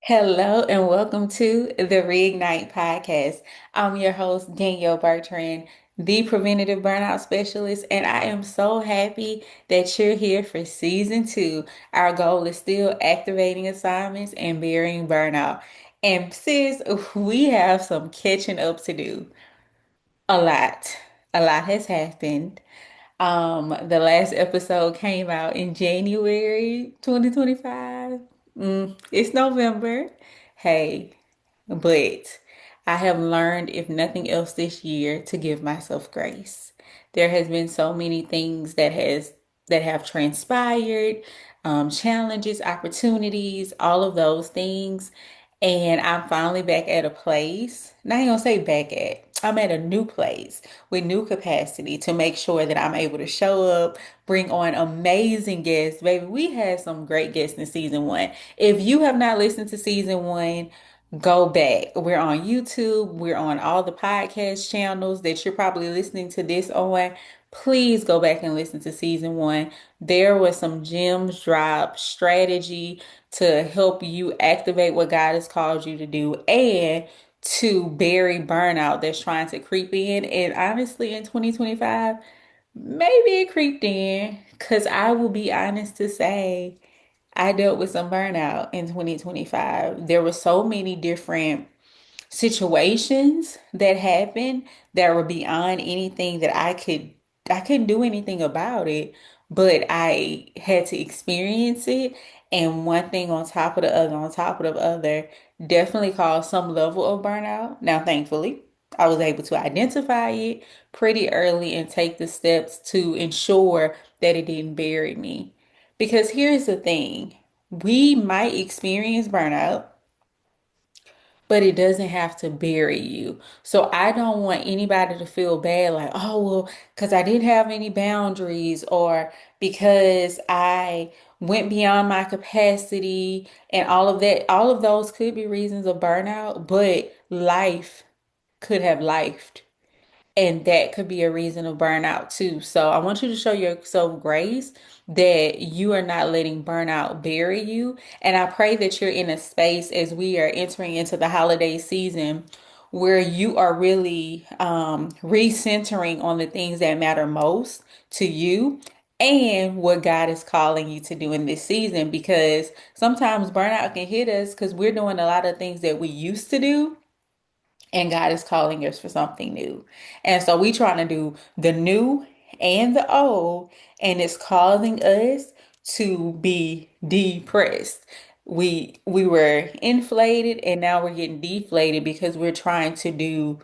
Hello and welcome to the Reignite podcast. I'm your host, Danielle Bertrand, the Preventative Burnout Specialist, and I am so happy that you're here for season two. Our goal is still activating assignments and burying burnout. And sis, we have some catching up to do. A lot. A lot has happened. The last episode came out in January 2025. It's November. Hey, but I have learned, if nothing else this year, to give myself grace. There has been so many things that have transpired, challenges, opportunities, all of those things. And I'm finally back at a place. Not even gonna say back at. I'm at a new place with new capacity to make sure that I'm able to show up, bring on amazing guests. Baby, we had some great guests in season one. If you have not listened to season one, go back. We're on YouTube. We're on all the podcast channels that you're probably listening to this on. Please go back and listen to season one. There was some gems dropped, strategy to help you activate what God has called you to do and to bury burnout that's trying to creep in. And honestly, in 2025, maybe it creeped in because I will be honest to say I dealt with some burnout in 2025. There were so many different situations that happened that were beyond anything that I couldn't do anything about it, but I had to experience it, and one thing on top of the other on top of the other definitely caused some level of burnout. Now thankfully I was able to identify it pretty early and take the steps to ensure that it didn't bury me. Because here's the thing, we might experience burnout, but it doesn't have to bury you. So I don't want anybody to feel bad like, oh, well, because I didn't have any boundaries or because I went beyond my capacity and all of that. All of those could be reasons of burnout, but life could have lifed. And that could be a reason of burnout too. So I want you to show yourself grace that you are not letting burnout bury you. And I pray that you're in a space as we are entering into the holiday season where you are really recentering on the things that matter most to you and what God is calling you to do in this season. Because sometimes burnout can hit us because we're doing a lot of things that we used to do and God is calling us for something new. And so we trying to do the new and the old, and it's causing us to be depressed. We were inflated and now we're getting deflated because we're trying to do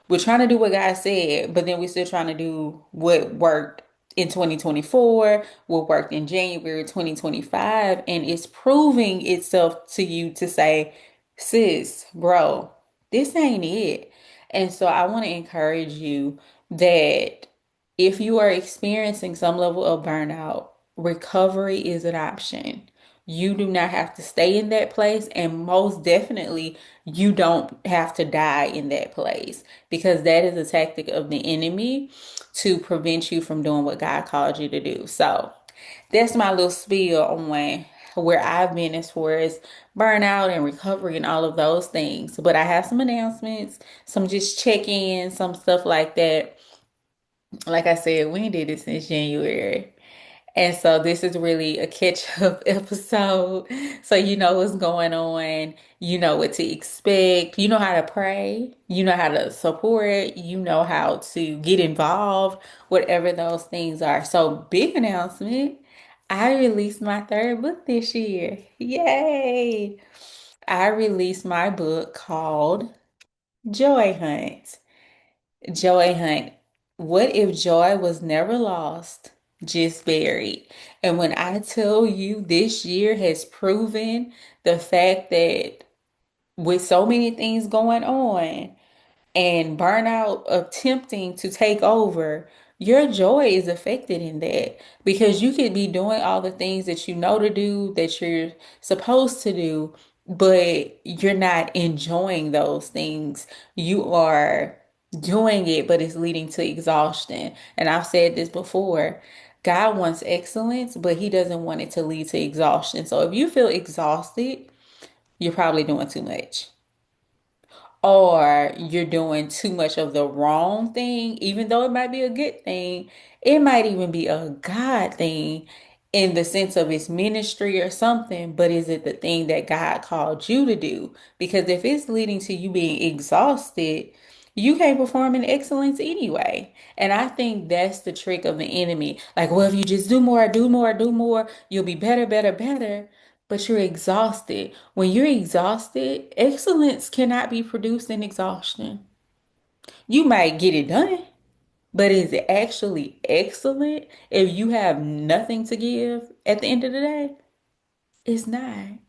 what God said, but then we're still trying to do what worked in 2024, what worked in January 2025, and it's proving itself to you to say, sis, bro, this ain't it. And so I want to encourage you that if you are experiencing some level of burnout, recovery is an option. You do not have to stay in that place, and most definitely, you don't have to die in that place because that is a tactic of the enemy to prevent you from doing what God called you to do. So, that's my little spiel on where I've been as far as burnout and recovery and all of those things. But I have some announcements, some just check-ins, some stuff like that. Like I said, we did it since January. And so this is really a catch-up episode. So you know what's going on, you know what to expect, you know how to pray, you know how to support, you know how to get involved, whatever those things are. So big announcement. I released my third book this year. Yay! I released my book called Joy Hunt. Joy Hunt. What if joy was never lost, just buried? And when I tell you this year has proven the fact that with so many things going on, and burnout attempting to take over, your joy is affected in that because you could be doing all the things that you know to do, that you're supposed to do, but you're not enjoying those things. You are doing it, but it's leading to exhaustion. And I've said this before. God wants excellence, but he doesn't want it to lead to exhaustion. So if you feel exhausted, you're probably doing too much. Or you're doing too much of the wrong thing, even though it might be a good thing. It might even be a God thing in the sense of its ministry or something, but is it the thing that God called you to do? Because if it's leading to you being exhausted, you can't perform in excellence anyway. And I think that's the trick of the enemy. Like, well, if you just do more, do more, do more, you'll be better, better, better. But you're exhausted. When you're exhausted, excellence cannot be produced in exhaustion. You might get it done, but is it actually excellent if you have nothing to give at the end of the day? It's not.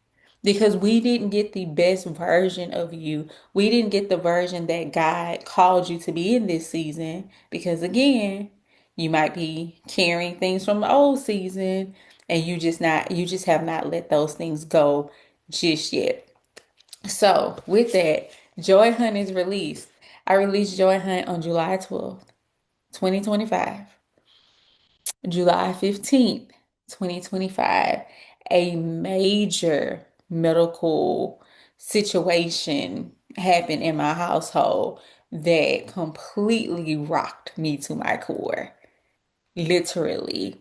Because we didn't get the best version of you. We didn't get the version that God called you to be in this season. Because again, you might be carrying things from the old season and you just have not let those things go just yet. So with that, Joy Hunt is released. I released Joy Hunt on July 12th, 2025. July 15th, 2025, a major medical situation happened in my household that completely rocked me to my core. Literally.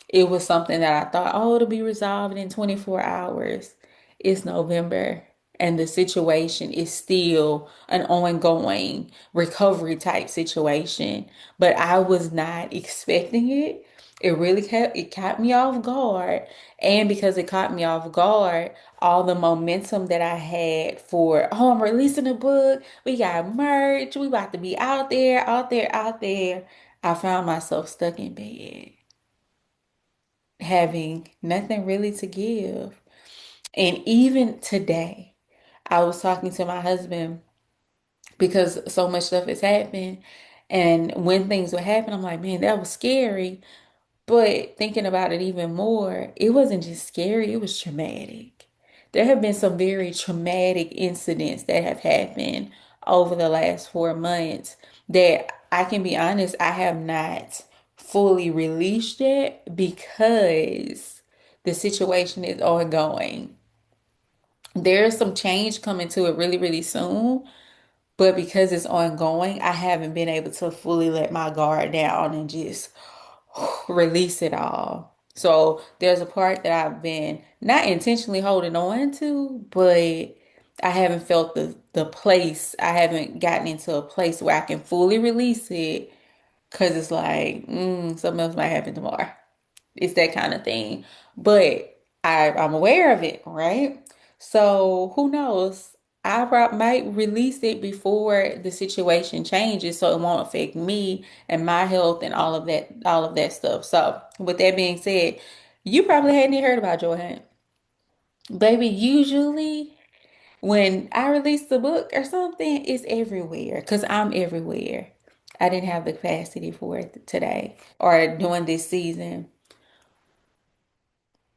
It was something that I thought, oh, it'll be resolved in 24 hours. It's November, and the situation is still an ongoing recovery type situation. But I was not expecting it. It caught me off guard. And because it caught me off guard, all the momentum that I had for, oh, I'm releasing a book, we got merch, we about to be out there, out there, out there. I found myself stuck in bed, having nothing really to give. And even today, I was talking to my husband because so much stuff has happened. And when things would happen, I'm like, man, that was scary. But thinking about it even more, it wasn't just scary, it was traumatic. There have been some very traumatic incidents that have happened over the last 4 months that I can be honest, I have not fully released yet because the situation is ongoing. There's some change coming to it really, really soon, but because it's ongoing, I haven't been able to fully let my guard down and just release it all. So there's a part that I've been not intentionally holding on to, but I haven't felt the place. I haven't gotten into a place where I can fully release it because it's like, something else might happen tomorrow. It's that kind of thing. But I'm aware of it, right? So who knows? Might release it before the situation changes so it won't affect me and my health and all of that stuff. So with that being said, you probably hadn't heard about Joy Hunt. Baby, usually when I release the book or something, it's everywhere because I'm everywhere. I didn't have the capacity for it today or during this season,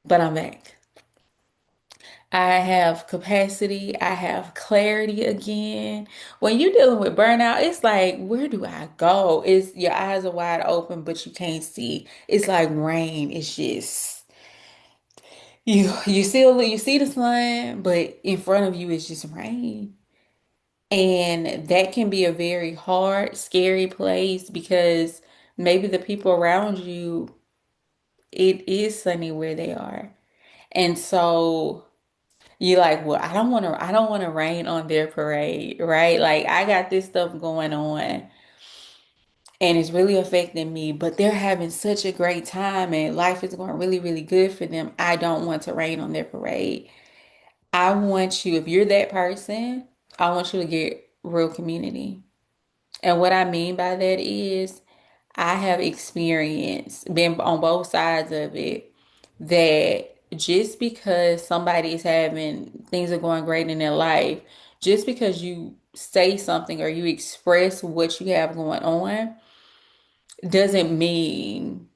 but I'm back. I have capacity. I have clarity again. When you're dealing with burnout, it's like, where do I go? It's your eyes are wide open, but you can't see. It's like rain. It's just you see the sun, but in front of you is just rain. And that can be a very hard, scary place because maybe the people around you, it is sunny where they are. And so you like, well, I don't want to rain on their parade, right? Like I got this stuff going on and it's really affecting me, but they're having such a great time and life is going really, really good for them. I don't want to rain on their parade. I want you, if you're that person, I want you to get real community. And what I mean by that is I have experienced been on both sides of it that just because somebody is having things are going great in their life, just because you say something or you express what you have going on doesn't mean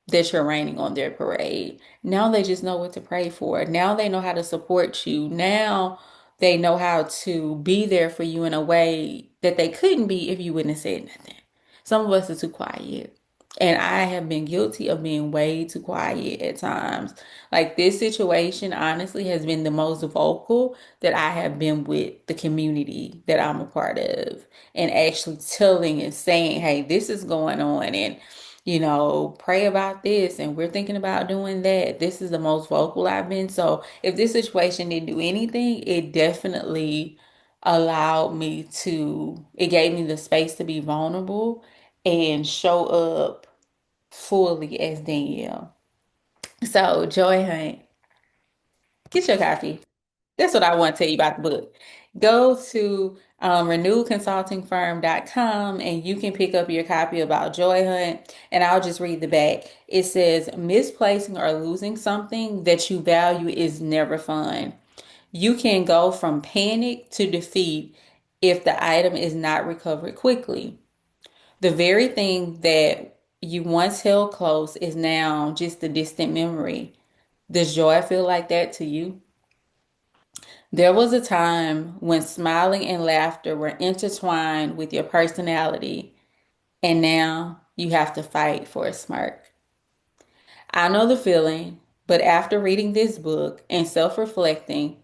that you're raining on their parade. Now they just know what to pray for. Now they know how to support you. Now they know how to be there for you in a way that they couldn't be if you wouldn't have said nothing. Some of us are too quiet. And I have been guilty of being way too quiet at times. Like this situation, honestly, has been the most vocal that I have been with the community that I'm a part of, and actually telling and saying, hey, this is going on, and pray about this, and we're thinking about doing that. This is the most vocal I've been. So if this situation didn't do anything, it definitely it gave me the space to be vulnerable and show up fully as Danielle. So, Joy Hunt, get your copy. That's what I want to tell you about the book. Go to renewedconsultingfirm.com and you can pick up your copy about Joy Hunt. And I'll just read the back. It says, misplacing or losing something that you value is never fun. You can go from panic to defeat if the item is not recovered quickly. The very thing that you once held close is now just a distant memory. Does joy feel like that to you? There was a time when smiling and laughter were intertwined with your personality, and now you have to fight for a smirk. I know the feeling, but after reading this book and self reflecting,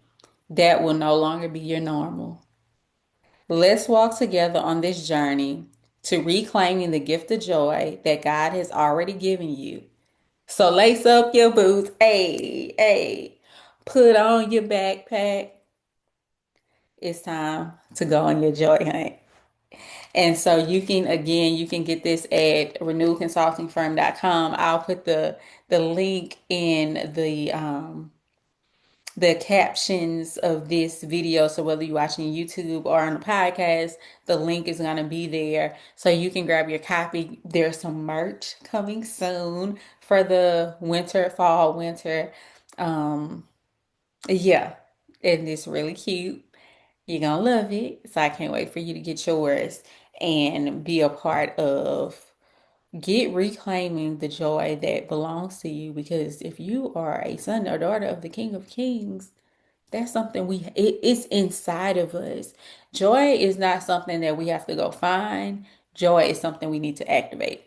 that will no longer be your normal. Let's walk together on this journey to reclaiming the gift of joy that God has already given you. So lace up your boots, hey, hey, put on your backpack. It's time to go on your joy hunt. And so you can get this at renewedconsultingfirm.com. I'll put the link in the captions of this video. So whether you're watching YouTube or on the podcast, the link is going to be there. So you can grab your copy. There's some merch coming soon for the fall, winter. Um, yeah, and it's really cute. You're going to love it. So I can't wait for you to get yours and be a part of get reclaiming the joy that belongs to you, because if you are a son or daughter of the King of Kings, that's something it's inside of us. Joy is not something that we have to go find. Joy is something we need to activate.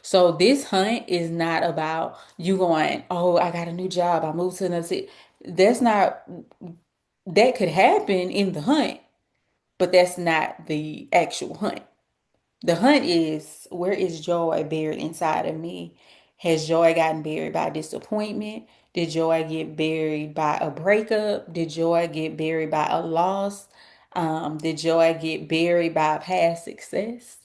So this hunt is not about you going, oh, I got a new job, I moved to another city. That's not that could happen in the hunt, but that's not the actual hunt. The hunt is, where is joy buried inside of me? Has joy gotten buried by disappointment? Did joy get buried by a breakup? Did joy get buried by a loss? Did joy get buried by past success?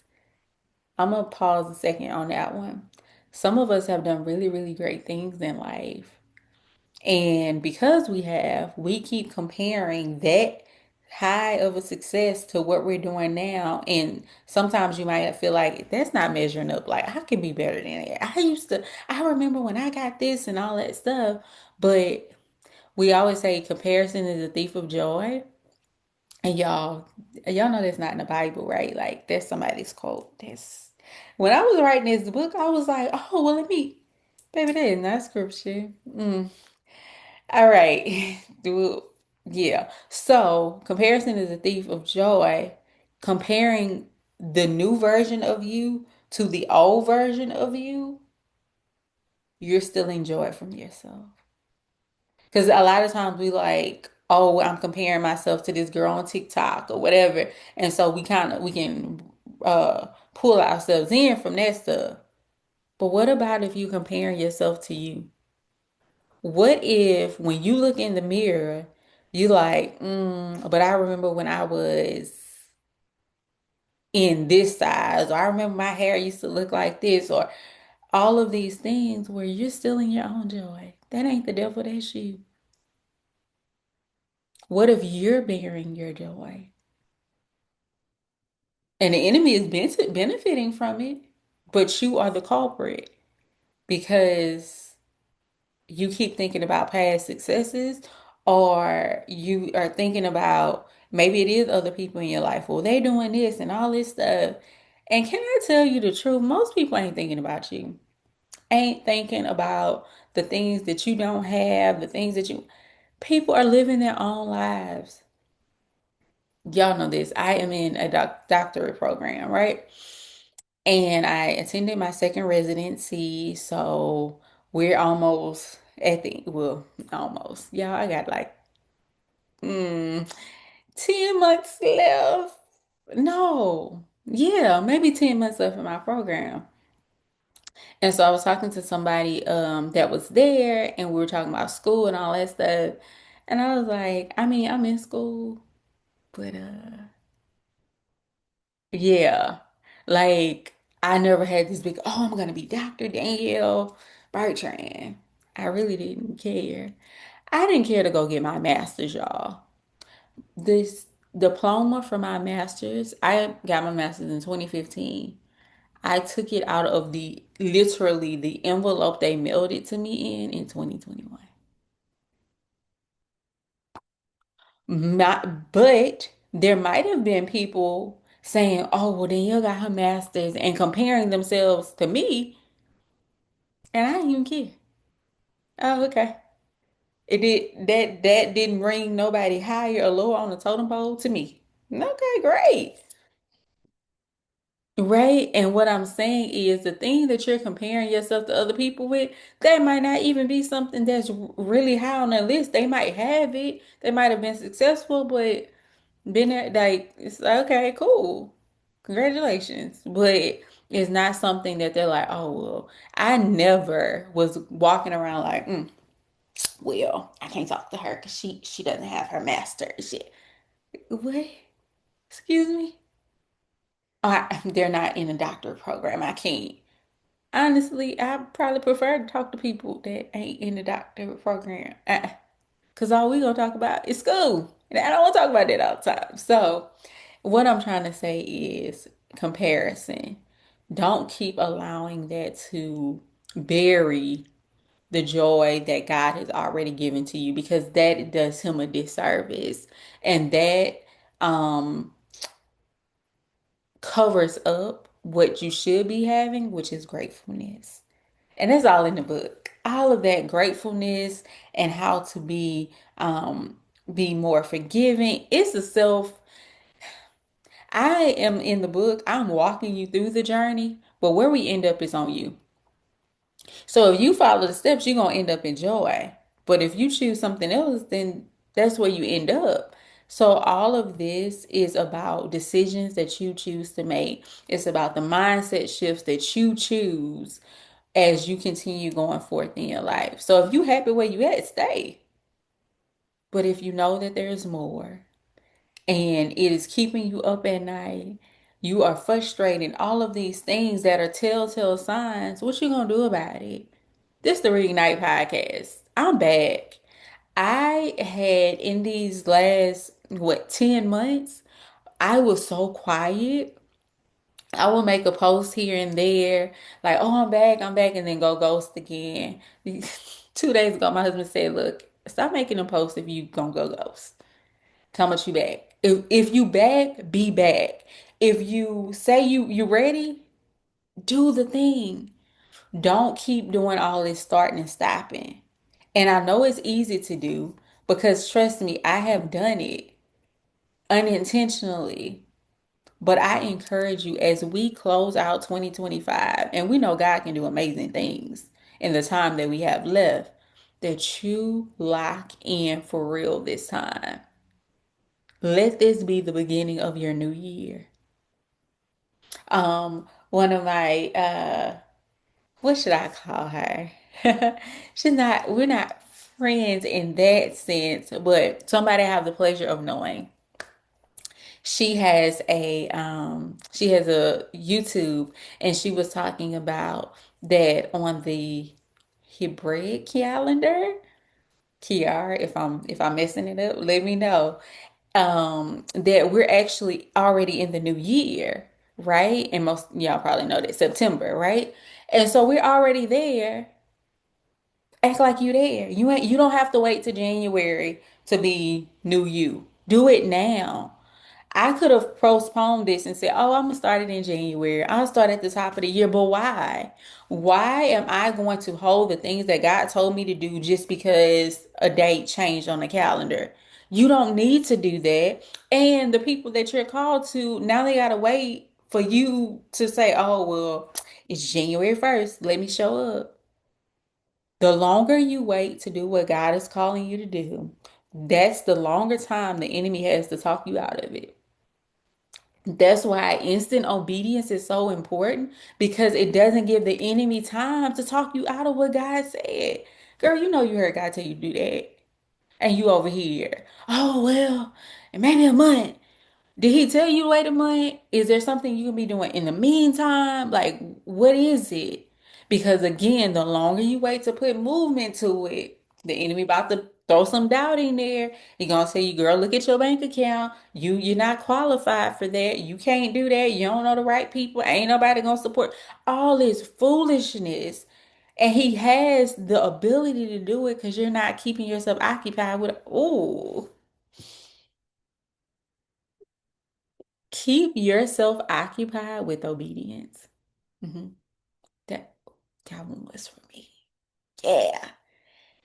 I'm going to pause a second on that one. Some of us have done really, really great things in life. And because we keep comparing that high of a success to what we're doing now. And sometimes you might feel like that's not measuring up. Like, I can be better than that. I remember when I got this and all that stuff. But we always say comparison is a thief of joy. And y'all know that's not in the Bible, right? Like, that's somebody's quote. When I was writing this book, I was like, oh, well, baby, that is not scripture. All right. Yeah. So comparison is a thief of joy. Comparing the new version of you to the old version of you, you're stealing joy from yourself. Because a lot of times we like, oh, I'm comparing myself to this girl on TikTok or whatever. And so we can pull ourselves in from that stuff. But what about if you comparing yourself to you? What if when you look in the mirror, you like, but I remember when I was in this size, or I remember my hair used to look like this, or all of these things where you're still in your own joy. That ain't the devil, that's you. What if you're bearing your joy? And the enemy is benefiting from it, but you are the culprit because you keep thinking about past successes, or you are thinking about maybe it is other people in your life. Well, they doing this and all this stuff. And can I tell you the truth? Most people ain't thinking about you. Ain't thinking about the things that you don't have, the things that you people are living their own lives. Y'all know this. I am in a doctorate program, right? And I attended my second residency, so we're almost at the, well, almost. Y'all, I got like mm, 10 months left. No, yeah, maybe 10 months left in my program. And so I was talking to somebody that was there, and we were talking about school and all that stuff. And I was like, I mean, I'm in school, but yeah, like I never had this big, oh, I'm gonna be Dr. Danielle Bertrand. I really didn't care. I didn't care to go get my master's, y'all. This diploma for my master's, I got my master's in 2015. I took it out of the literally the envelope they mailed it to me in 2021. But there might have been people saying, "Oh, well, Danielle got her master's," and comparing themselves to me, and I didn't even care. Oh, okay. It did that didn't bring nobody higher or lower on the totem pole to me. Okay, great. Right. And what I'm saying is the thing that you're comparing yourself to other people with, that might not even be something that's really high on their list. They might have it, they might have been successful, but been there, like, it's like, okay, cool. Congratulations. But it's not something that they're like, oh, well, I never was walking around like, well, I can't talk to her because she doesn't have her master's yet. What? Excuse me? They're not in a doctorate program. I can't. Honestly, I probably prefer to talk to people that ain't in the doctorate program. Because all we gonna talk about is school. And I don't want to talk about that all the time. So what I'm trying to say is comparison. Don't keep allowing that to bury the joy that God has already given to you because that does him a disservice. And that um covers up what you should be having, which is gratefulness. And that's all in the book. All of that gratefulness and how to be more forgiving. It's a self. I am in the book. I'm walking you through the journey, but where we end up is on you. So if you follow the steps, you're gonna end up in joy. But if you choose something else, then that's where you end up. So all of this is about decisions that you choose to make. It's about the mindset shifts that you choose as you continue going forth in your life. So if you happy where you at, stay. But if you know that there's more and it is keeping you up at night, you are frustrated, all of these things that are telltale signs, what you gonna do about it? This the Reignite podcast. I'm back. I had in these last 10 months, I was so quiet. I will make a post here and there, like, oh, I'm back, and then go ghost again. 2 days ago, my husband said, look, stop making a post if you gonna go ghost. How much you back? If you back, be back. If you say you ready, do the thing. Don't keep doing all this starting and stopping. And I know it's easy to do because trust me, I have done it unintentionally. But I encourage you as we close out 2025, and we know God can do amazing things in the time that we have left, that you lock in for real this time. Let this be the beginning of your new year. One of my what should I call her? We're not friends in that sense, but somebody I have the pleasure of knowing. She has a YouTube, and she was talking about that on the Hebraic calendar. Kiara, if I'm messing it up, let me know. That we're actually already in the new year, right? And most y'all probably know that September, right? And so we're already there. Act like you there. You don't have to wait to January to be new you. Do it now. I could have postponed this and said, "Oh, I'm gonna start it in January. I'll start at the top of the year." But why? Why am I going to hold the things that God told me to do just because a date changed on the calendar? You don't need to do that. And the people that you're called to, now they gotta wait For you to say, oh, well, it's January 1st, let me show up. The longer you wait to do what God is calling you to do, that's the longer time the enemy has to talk you out of it. That's why instant obedience is so important because it doesn't give the enemy time to talk you out of what God said. Girl, you know you heard God tell you to do that. And you over here. Oh, well, and maybe a month. Did he tell you to wait a month? Is there something you can be doing in the meantime? Like, what is it? Because again, the longer you wait to put movement to it, the enemy about to throw some doubt in there. He gonna tell you, girl, look at your bank account. You're not qualified for that. You can't do that. You don't know the right people. Ain't nobody gonna support all this foolishness. And he has the ability to do it because you're not keeping yourself occupied with, ooh. Keep yourself occupied with obedience. hmm That that one was for me. Yeah.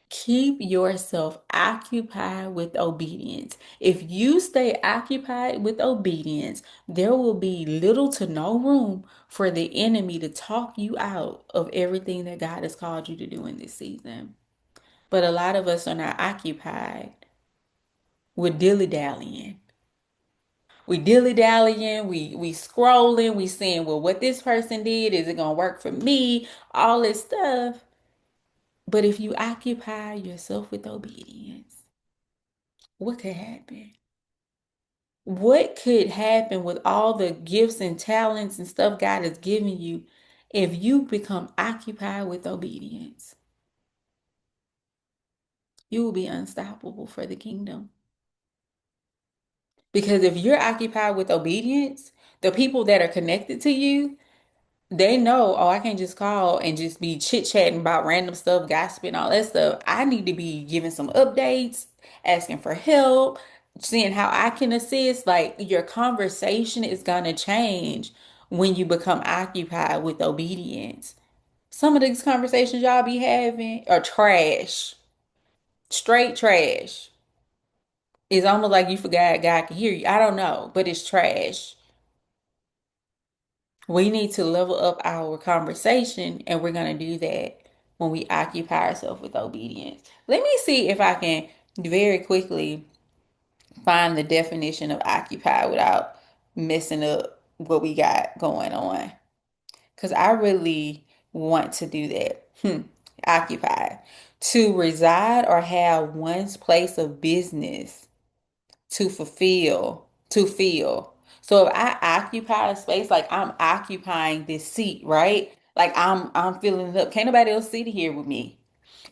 Keep yourself occupied with obedience. If you stay occupied with obedience, there will be little to no room for the enemy to talk you out of everything that God has called you to do in this season. But a lot of us are not occupied. We're dilly-dallying. We dilly-dallying, we scrolling, we seeing, well, what this person did, is it gonna work for me? All this stuff. But if you occupy yourself with obedience, what could happen? What could happen with all the gifts and talents and stuff God has given you if you become occupied with obedience? You will be unstoppable for the kingdom. Because if you're occupied with obedience, the people that are connected to you, they know, oh, I can't just call and just be chit-chatting about random stuff, gossiping, all that stuff. I need to be giving some updates, asking for help, seeing how I can assist. Like your conversation is gonna change when you become occupied with obedience. Some of these conversations y'all be having are trash, straight trash. It's almost like you forgot God can hear you. I don't know, but it's trash. We need to level up our conversation, and we're going to do that when we occupy ourselves with obedience. Let me see if I can very quickly find the definition of occupy without messing up what we got going on. Because I really want to do that. Occupy. To reside or have one's place of business to feel. So if I occupy a space, like I'm occupying this seat, right? Like I'm filling it up. Can't nobody else sit here with me.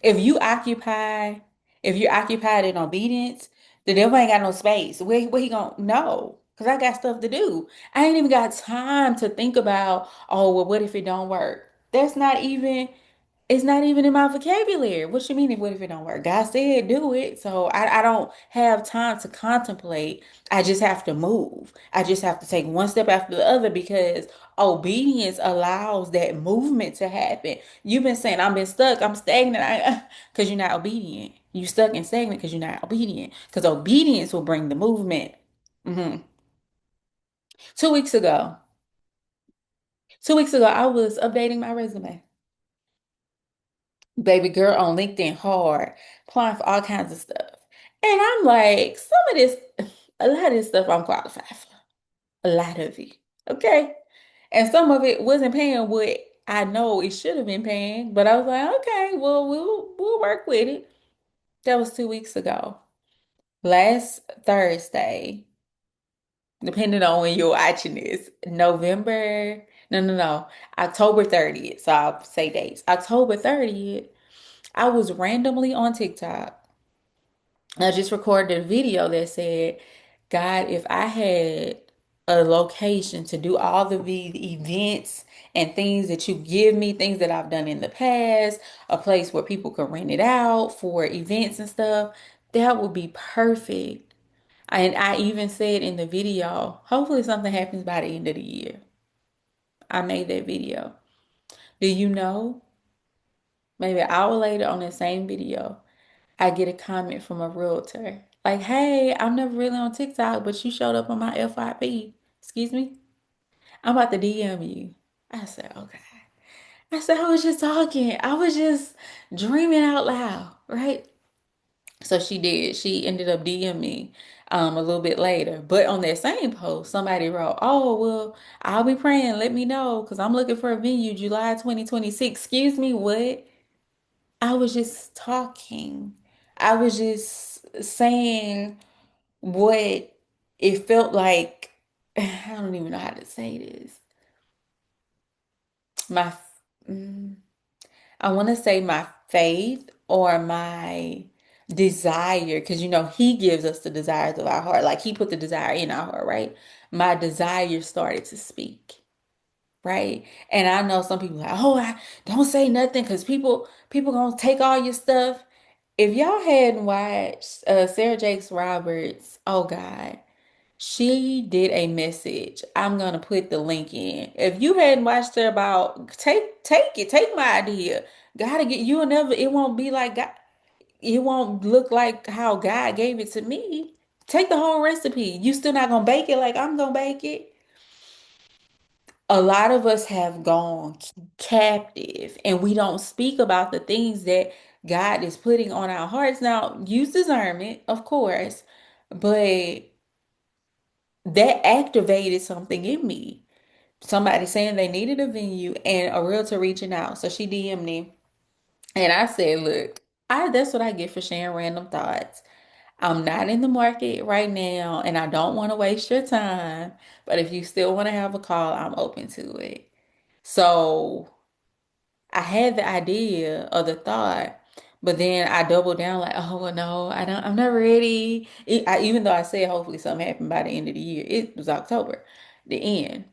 If you occupy, if you're occupied in obedience, the devil ain't got no space. Where he gonna know? Because I got stuff to do. I ain't even got time to think about, oh, well, what if it don't work? That's not even it's not even in my vocabulary. What you mean, what if it don't work? God said do it. So I don't have time to contemplate. I just have to move. I just have to take one step after the other because obedience allows that movement to happen. You've been saying, I've been stuck, I'm stagnant, because you're not obedient. You stuck and stagnant because you're not obedient. Because obedience will bring the movement. hmm 2 weeks ago, 2 weeks ago, I was updating my resume. Baby girl on LinkedIn hard, applying for all kinds of stuff. And I'm like, some of this, a lot of this stuff I'm qualified for. A lot of it. Okay. And some of it wasn't paying what I know it should have been paying, but I was like, okay, well, we'll work with it. That was 2 weeks ago. Last Thursday, depending on when you're watching this, no, October 30th. So I'll say dates. October 30th, I was randomly on TikTok. I just recorded a video that said, God, if I had a location to do all the events and things that you give me, things that I've done in the past, a place where people could rent it out for events and stuff, that would be perfect. And I even said in the video, hopefully something happens by the end of the year. I made that video. Do you know? Maybe an hour later on the same video, I get a comment from a realtor. Like, hey, I'm never really on TikTok, but you showed up on my FYP. Excuse me? I'm about to DM you. I said, okay. I said, I was just talking. I was just dreaming out loud, right? So she did. She ended up DMing me a little bit later. But on that same post, somebody wrote, oh, well, I'll be praying. Let me know because I'm looking for a venue July 2026. Excuse me, what? I was just talking. I was just saying what it felt like. I don't even know how to say this. My, mm, I want to say my faith or my desire, because he gives us the desires of our heart. Like he put the desire in our heart, right? My desire started to speak, right? And I know some people are like, oh, I don't say nothing because people gonna take all your stuff. If y'all hadn't watched Sarah Jakes Roberts, oh God, she did a message. I'm gonna put the link in. If you hadn't watched her about take my idea. Gotta get you'll never it won't be like God, it won't look like how God gave it to me. Take the whole recipe. You still not gonna bake it like I'm gonna bake it. A lot of us have gone captive and we don't speak about the things that God is putting on our hearts. Now, use discernment, of course, but that activated something in me. Somebody saying they needed a venue and a realtor reaching out. So she DM'd me and I said, look, I that's what I get for sharing random thoughts. I'm not in the market right now and I don't want to waste your time. But if you still want to have a call, I'm open to it. So I had the idea or the thought, but then I doubled down like, oh well, no, I'm not ready. Even though I said hopefully something happened by the end of the year, it was October, the end.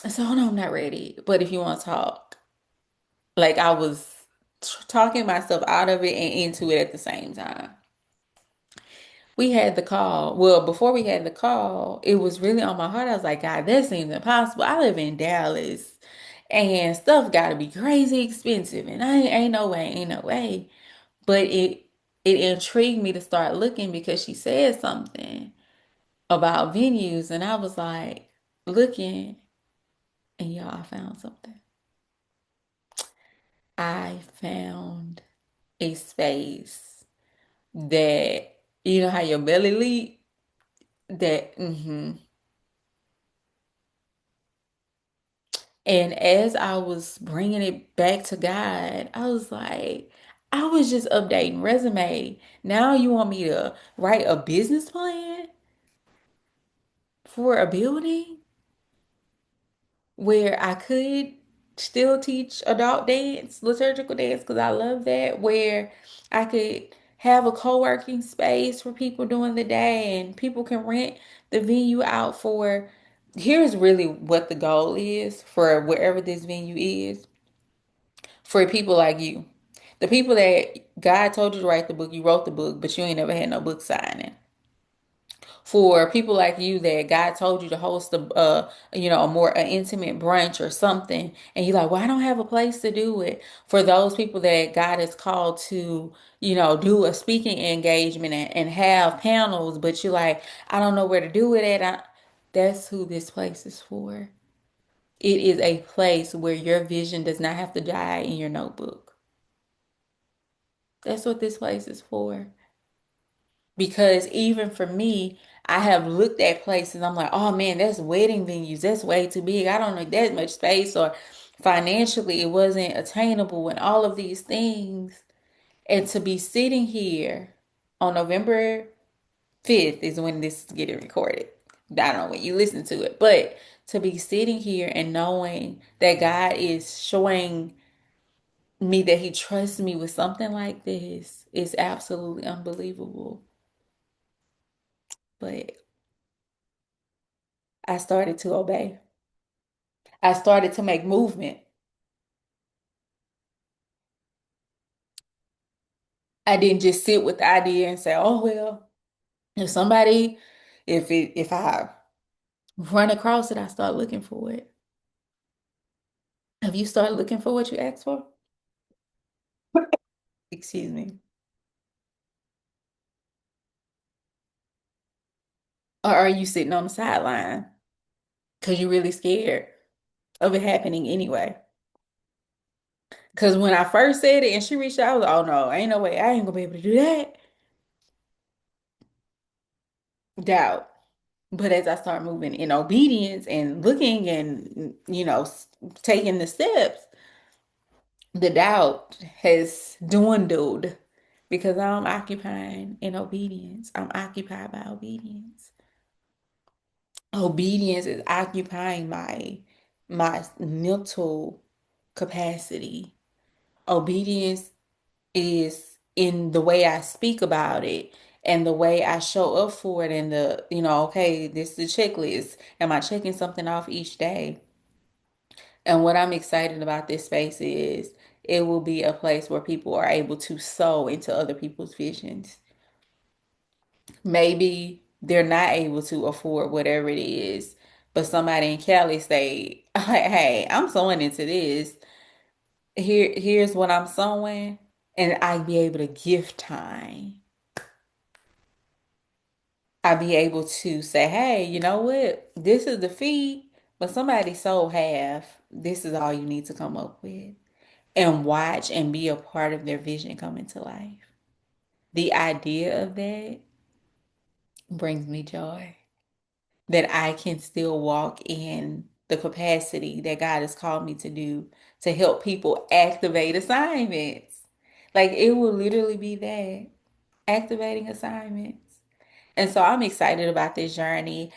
So oh, no, I'm not ready. But if you want to talk, like I was talking myself out of it and into it at the same time. We had the call. Well, before we had the call, it was really on my heart. I was like, God, that seems impossible. I live in Dallas and stuff got to be crazy expensive. And ain't no way, ain't no way. But it intrigued me to start looking because she said something about venues. And I was like, looking, and y'all, I found something. I found a space that, you know how your belly leap? That, And as I was bringing it back to God, I was like, I was just updating resume. Now you want me to write a business plan for a building where I could still teach adult dance, liturgical dance, because I love that, where I could have a co-working space for people during the day and people can rent the venue out for. Here's really what the goal is for wherever this venue is for people like you. The people that God told you to write the book, you wrote the book, but you ain't never had no book signing. For people like you that God told you to host a more an intimate brunch or something, and you're like, well, I don't have a place to do it. For those people that God has called to, do a speaking engagement and have panels, but you're like, I don't know where to do it at. That's who this place is for. It is a place where your vision does not have to die in your notebook. That's what this place is for. Because even for me, I have looked at places, I'm like, oh man, that's wedding venues. That's way too big. I don't know that much space, or financially it wasn't attainable and all of these things. And to be sitting here on November 5th is when this is getting recorded. I don't know when you listen to it, but to be sitting here and knowing that God is showing me that He trusts me with something like this is absolutely unbelievable. But I started to obey. I started to make movement. I didn't just sit with the idea and say, "Oh well, if somebody, if I run across it, I start looking for it." Have you started looking for what you asked for? Excuse me. Or are you sitting on the sideline because you're really scared? of it happening anyway. Because when I first said it and she reached out, I was like, oh no, ain't no way. I ain't gonna be able to do that. Doubt. But as I start moving in obedience and looking and, taking the steps, the doubt has dwindled because I'm occupying in obedience. I'm occupied by obedience. Obedience is occupying my mental capacity. Obedience is in the way I speak about it and the way I show up for it and okay, this is the checklist. Am I checking something off each day? And what I'm excited about this space is it will be a place where people are able to sow into other people's visions. Maybe they're not able to afford whatever it is, but somebody in Cali say, hey, I'm sewing into this. Here's what I'm sewing, and I be able to gift time. I be able to say, hey, you know what? This is the fee, but somebody sold half. This is all you need to come up with. And watch and be a part of their vision come into life. The idea of that brings me joy. That I can still walk in the capacity that God has called me to do to help people activate assignments. Like it will literally be that activating assignments. And so I'm excited about this journey.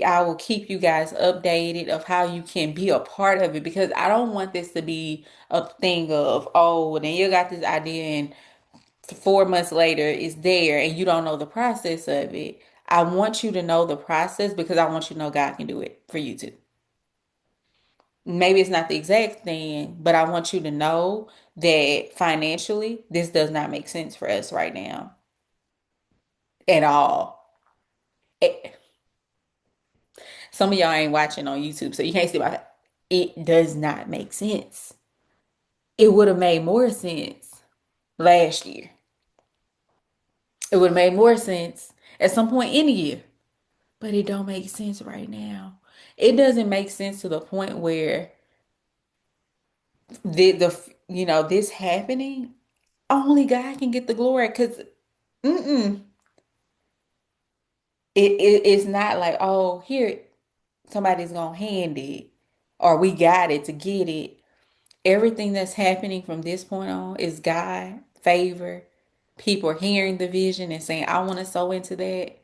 I will keep you guys updated of how you can be a part of it because I don't want this to be a thing of, oh, well, then you got this idea and 4 months later it's there and you don't know the process of it. I want you to know the process because I want you to know God can do it for you too. Maybe it's not the exact thing, but I want you to know that financially, this does not make sense for us right now at all. It, some of y'all ain't watching on YouTube, so you can't see my. It does not make sense. It would have made more sense last year. It would have made more sense at some point in the year, but it don't make sense right now. It doesn't make sense to the point where this happening, only God can get the glory because it's not like, oh, here somebody's gonna hand it or we got it to get it. Everything that's happening from this point on is God favor. People are hearing the vision and saying, I want to sow into that.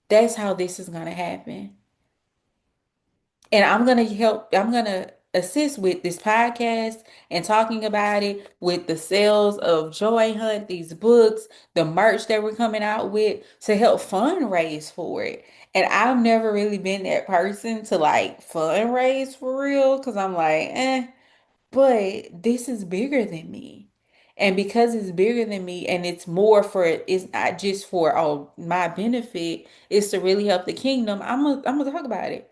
That's how this is gonna happen. And I'm going to assist with this podcast and talking about it with the sales of Joy Hunt, these books, the merch that we're coming out with to help fundraise for it. And I've never really been that person to like fundraise for real because I'm like, but this is bigger than me. And because it's bigger than me and it's not just for my benefit, it's to really help the kingdom. I'm gonna talk about it.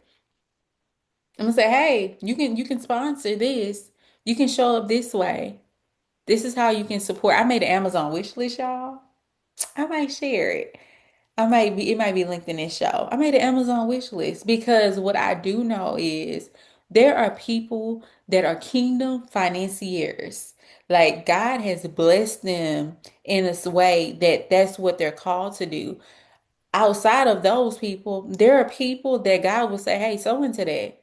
I'm gonna say, hey, you can sponsor this. You can show up this way. This is how you can support. I made an Amazon wish list, y'all. I might share it. It might be linked in this show. I made an Amazon wish list because what I do know is there are people that are kingdom financiers. Like God has blessed them in a way that that's what they're called to do. Outside of those people, there are people that God will say, hey, sow into that.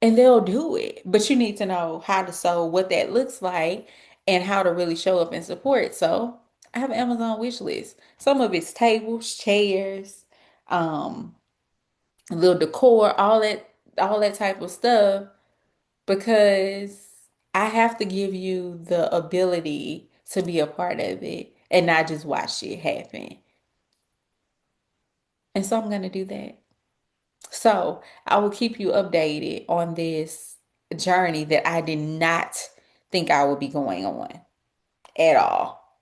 And they'll do it. But you need to know how to sew, what that looks like, and how to really show up and support. So I have an Amazon wish list. Some of it's tables, chairs, um, little decor, all that type of stuff, because I have to give you the ability to be a part of it and not just watch it happen. And so I'm gonna do that. So I will keep you updated on this journey that I did not think I would be going on at all.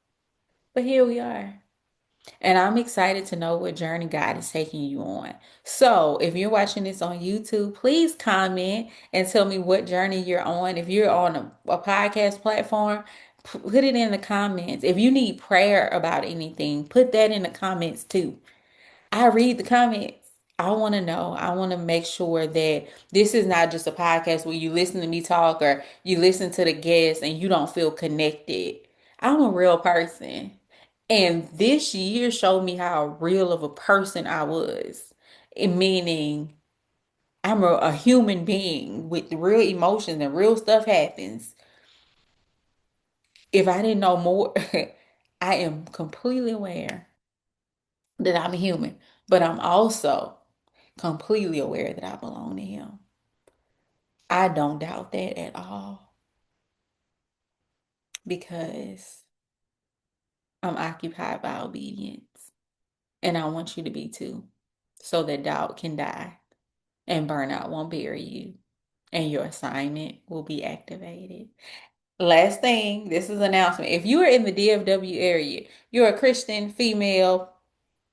But here we are. And I'm excited to know what journey God is taking you on. So if you're watching this on YouTube, please comment and tell me what journey you're on. If you're on a podcast platform, put it in the comments. If you need prayer about anything, put that in the comments too. I read the comments. I want to know. I want to make sure that this is not just a podcast where you listen to me talk or you listen to the guests and you don't feel connected. I'm a real person. And this year showed me how real of a person I was. Meaning, I'm a human being with real emotions and real stuff happens. If I didn't know more, I am completely aware that I'm a human, but I'm also completely aware that I belong to Him. I don't doubt that at all because I'm occupied by obedience. And I want you to be too, so that doubt can die and burnout won't bury you and your assignment will be activated. Last thing, this is an announcement. If you are in the DFW area, you're a Christian female,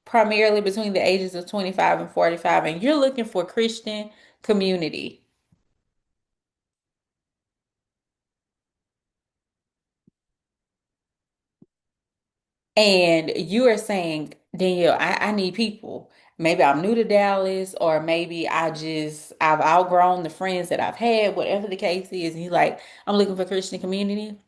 primarily between the ages of 25 and 45, and you're looking for Christian community. And you are saying, Danielle, I need people. Maybe I'm new to Dallas, or maybe I've outgrown the friends that I've had, whatever the case is. And you're like, I'm looking for Christian community.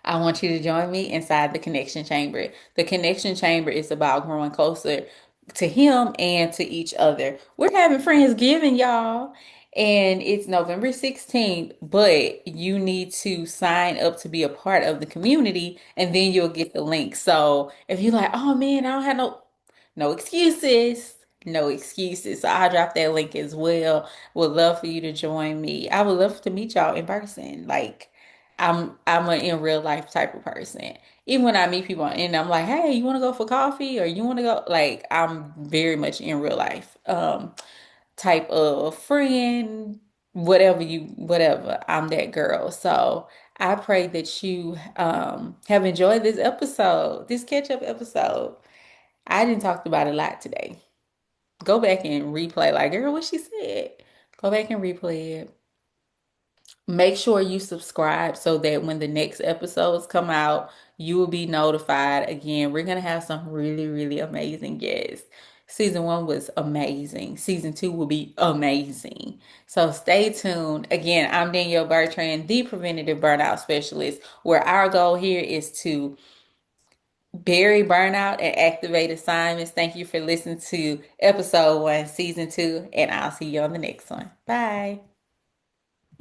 I want you to join me inside the connection chamber. The connection chamber is about growing closer to Him and to each other. We're having Friendsgiving, y'all, and it's November 16th, but you need to sign up to be a part of the community and then you'll get the link. So if you're like, oh man, I don't have no excuses. No excuses. So I'll drop that link as well. Would love for you to join me. I would love to meet y'all in person. Like I'm an in real life type of person. Even when I meet people and I'm like, hey, you want to go for coffee or you want to go? Like I'm very much in real life type of friend, whatever. I'm that girl. So I pray that you have enjoyed this episode, this catch up episode. I didn't talk about a lot today. Go back and replay, like, girl, what she said. Go back and replay it. Make sure you subscribe so that when the next episodes come out, you will be notified. Again, we're going to have some really, really amazing guests. Season one was amazing. Season two will be amazing. So stay tuned. Again, I'm Danielle Bertrand, the Preventative Burnout Specialist, where our goal here is to bury burnout and activate assignments. Thank you for listening to episode one, season two, and I'll see you on the next one. Bye.